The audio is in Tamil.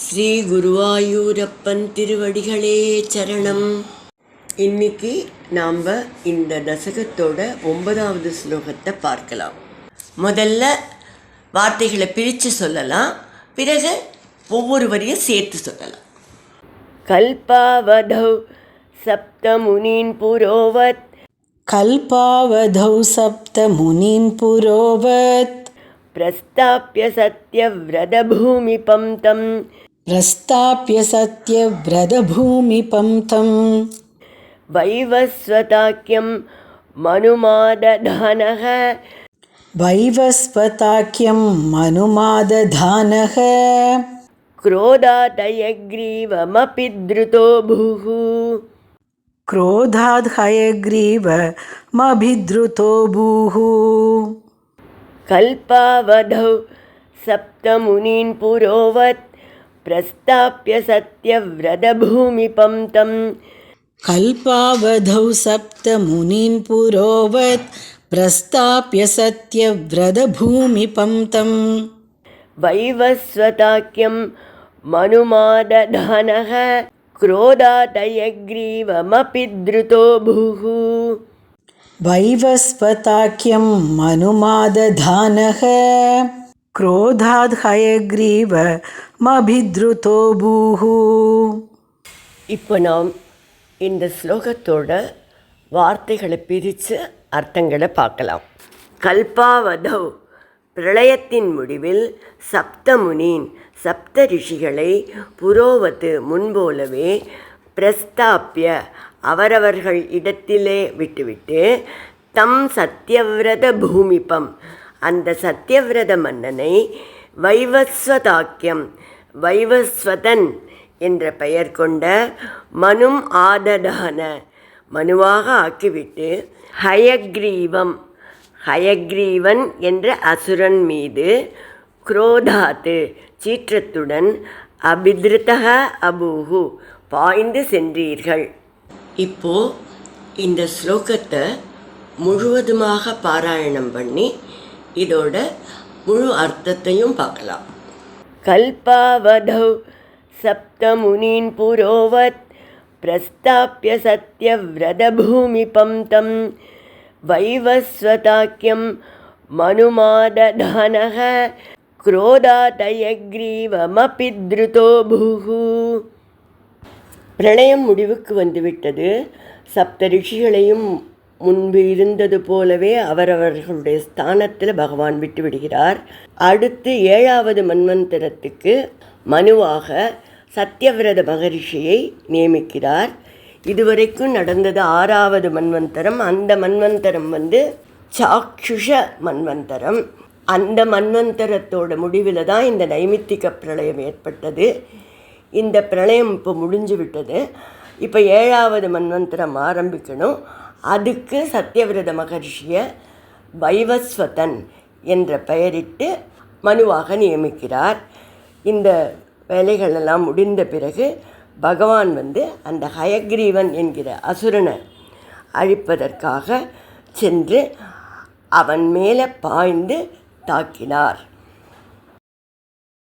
ஸ்ரீ குருவாயூரப்பன் திருவடிகளே சரணம். இன்னைக்கு நாம் இந்த தசகத்தோட 9வது ஸ்லோகத்தை பார்க்கலாம். முதல்ல வார்த்தைகளை பிரித்து சொல்லலாம், பிறகு ஒவ்வொரு வரியும் சேர்த்து சொல்லலாம். கல்பாவதௌ சப்தமுனீன் புரோவத் கல்பாவதௌ சப்தமுனீன் புரோவத் பிரஸ்தாப்ய சத்யவ்ரதபூமிபம் தம் பிரஸ்தாப்ய சத்யவ்ரதபூமிபம் தம் வைவஸ்வதாக்கியம் மனுமாததானஹ வைவஸ்வதாக்கியம் மனுமாததானஹ क्रोधादयग्रीवमपि द्रुतो भूः क्रोधाद् हयग्रीवमभिद्रुतो भूः कल्पावधौ सप्तमुनीन् पुरोवत् प्रस्ताप्य सत्यव्रतभूमिपं तं कल्पावधौ सप्तमुनीन् पुरोवत् प्रस्ताप्य सत्यव्रतभूमिपं तं वैवस्वताख्यं मनुमादधानः क्रोधादयग्रीवमपि द्रुतो भूः வைவஸ்வதாக்கியம் மனுமாததானஹ क्रोधाद् हयग्रीवमभिद्रुतो भूः. இப்போ நாம் இந்த ஸ்லோகத்தோட வார்த்தைகளை பிரித்து அர்த்தங்களை பார்க்கலாம். கல்பாவதௌ பிரளயத்தின் முடிவில் சப்தமுனின் சப்த ரிஷிகளை புரோவத்து முன்போலவே பிரஸ்தாப்பிய அவரவர்கள் இடத்திலே விட்டுவிட்டு தம் சத்யவிரத பூமிபம் அந்த சத்யவிரத மன்னனை வைவஸ்வதாக்கியம் வைவஸ்வதன் என்ற பெயர் கொண்ட மனும் ஆததான மனுவாக ஆக்கிவிட்டு ஹயக்ரீவன் என்ற அசுரன் மீது குரோதாத்து சீற்றத்துடன் அபித்ருதஹ அபூஹு பாய்ந்து சென்றீர்கள். இப்போ இந்த ஸ்லோகத்தை முழுவதுமாக பாராயணம் பண்ணி இதோட முழு அர்த்தத்தையும் பார்க்கலாம். கல்பாவதௌ சப்தமுனீன் புரோவத் பிரஸ்தாப்ய சத்யவ்ரதபூமிபம் தம் வைவஸ்வதாக்கியம் மனுமாததானஹ क्रोधादयग्रीवमपि द्रुतो भूः. பிரளயம் முடிவுக்கு வந்துவிட்டது. சப்த ரிஷிகளையும் முன்பு இருந்தது போலவே அவரவர்களுடைய ஸ்தானத்தில் பகவான் விட்டு விடுகிறார். அடுத்து 7வது மன்வந்தரத்துக்கு மனுவாக சத்யவிரத மகரிஷியை நியமிக்கிறார். இதுவரைக்கும் நடந்தது 6வது மன்வந்தரம். அந்த மன்வந்தரம் சாக்ஷுஷ மன்வந்தரம். அந்த மன்வந்தரத்தோட முடிவில் தான் இந்த நைமித்திக பிரளயம் ஏற்பட்டது. இந்த பிரளயம் இப்போ முடிஞ்சு விட்டது. இப்போ 7வது மன்வந்தரம் ஆரம்பிக்கணும். அதுக்கு சத்யவிரத மகர்ஷியை வைவஸ்வதன் என்ற பெயரிட்டு மனுவாக நியமிக்கிறார். இந்த வேலைகளெல்லாம் முடிந்த பிறகு பகவான் அந்த ஹயக்ரீவன் என்கிற அசுரனை அழிப்பதற்காக சென்று அவன் மேலே பாய்ந்து தாக்கினார்.